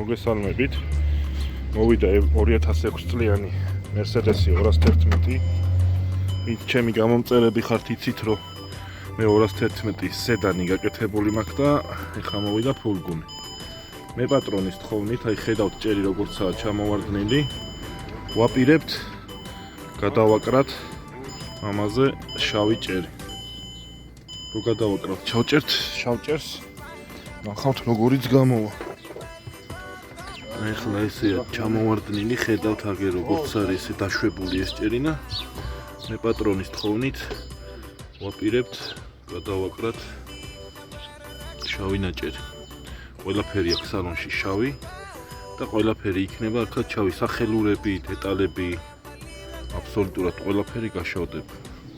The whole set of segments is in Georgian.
მოგესალმებით. მოვიდა 2006 წლიანი Mercedes 211. მით ჩემი გამომწერები ხართ იცით რომ მე 211 სედანი გაკეთებული მაქვს და ეხლა მოვიდა ფურგონი. მე პატრონის თხოვნით, აი ხედავთ ჭერი როგორცაა ჩამოვარდნილი. ვაპირებთ გადავაკრათ ამაზე შავი ჭერი. რო გადავაკრავთ ჩავჭერთ შავ ჭერს. ნახავთ როგორიც გამოვა. ეხლა ესეა ჩამოვარდნილი, ხედავთ აგე როგორც არის ესე დაშვებული ეს ჭერინა. მე პატრონის თხოვნით ვაპირებთ გადავაკრათ შავი ნაჭერი. ყველაფერი აქვს სალონში შავი და ყველაფერი იქნება აქაც შავი, სახელურები, დეტალები, აბსოლუტურად ყველაფერი გაშავდება.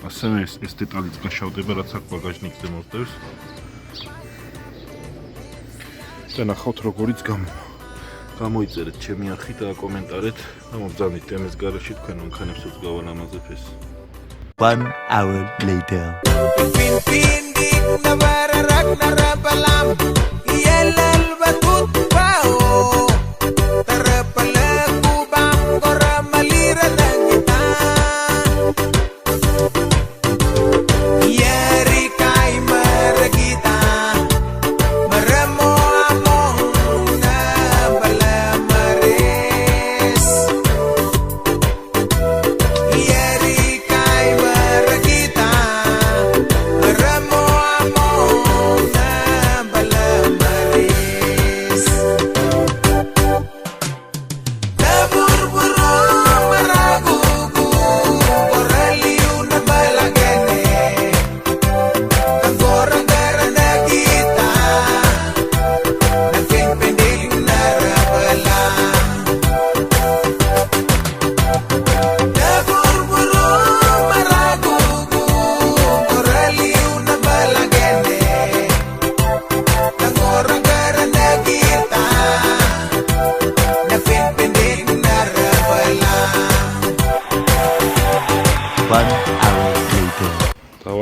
ასევე ეს დეტალიც გაშავდება, რაც აქ ბაგაჟნიკზე მოსდევს. და ნახავთ როგორიც გამოვა. გამოიწერეთ ჩემი არხი და აკომენტარეთ და მოგზავნით თემის გარშე თქვენ მანქანებსაც გავალამაზებ ეს. 1 hour later.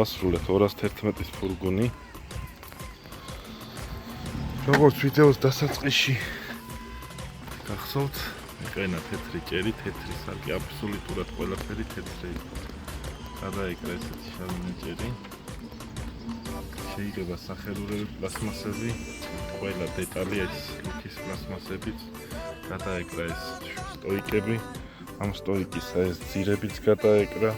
დავასრულეთ 211-ის ფურგონი. როგორც ვიდეოს დასაწყისში გახსოვთ, ეყენა თეთრი ჭერი, თეთრი სარკე, აბსოლუტურად ყველაფერი თეთრი. გადაეკრა ესეთი შავი ნაჭერი. შეიძლება სახელურები, პლასმასები, ყველა დეტალი ეს ლითის პლასმასებიც. გადაეკრა ეს სტოიკები, ამ სტოიკისა ეს ძირებიც გადაეკრა.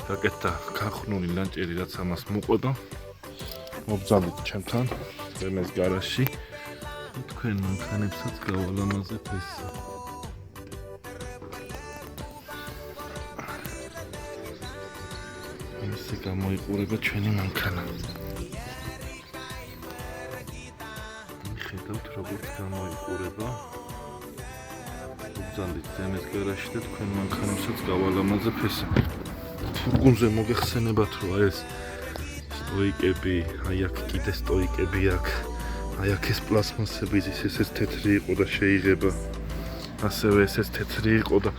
გაკეთდა ქარხნული ნაჭერი, რაც ამას მოყვება. მოგზავნით ჩემთან თემის გარშე. თქვენ მანქანებსაც გავალამაზებ ეს. ისე გამოიყურება ჩვენი მანქანა. ხედავთ როგორც გამოიყურება. მოგზავნით თემის გარშე და თქვენ მანქანებსაც გავალამაზებ ეს. ფურგონზე მოგეხსენებათ რომ ეს სტოიკები, აი აქ კიდე სტოიკები აქვს. აი აქ ეს პლასმასები ეს თეთრი იყო და შეიძლება ასევე ეს თეთრი იყო და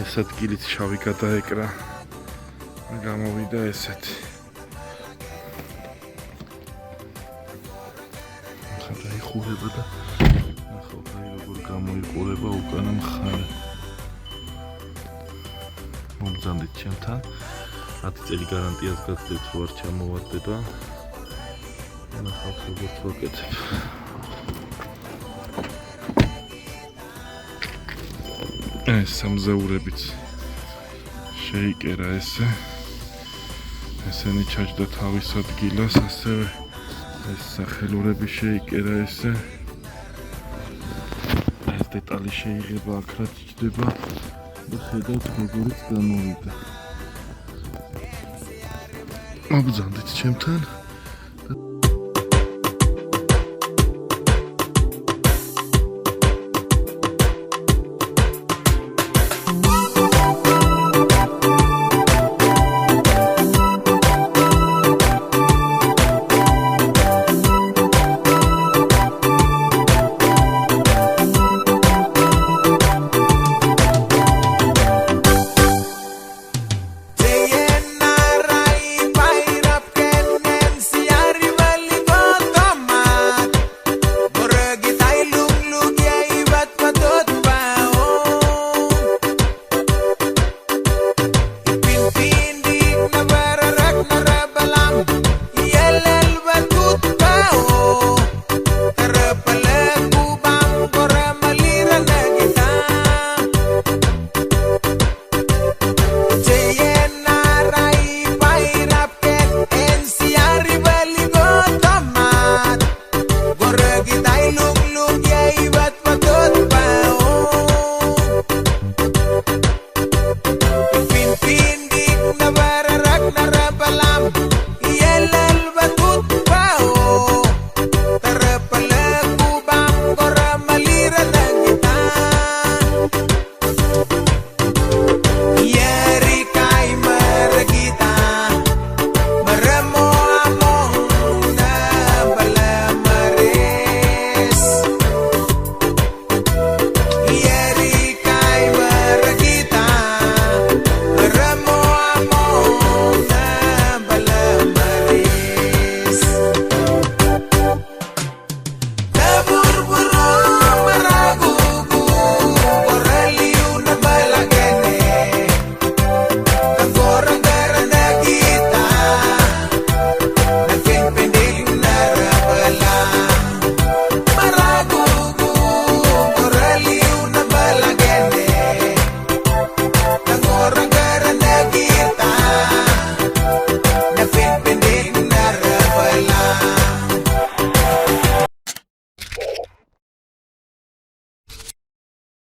ეს ადგილიც შავი გადაეკრა. გამოვიდა ესეთი. ახლა დაიხურება და ნახავთ აი როგორ გამოიყურება უკანა მხარე. მოგზავნით ჩემთან. 10 წელი გარანტიას გაგდეთ რომ არ ჩამოვარდება. ნახავთ როგორც ვაკეთებ. ეს სამზაურებიც შეიკერა ესე. ესენი ჩაჯდა თავის ადგილას, ასევე ეს სახელურები შეიკერა ესე. ეს დეტალი შეიღება აქ რაც ჩდება და ხედავთ როგორიც გამოვიდა. მოგზავნით ჩემთან.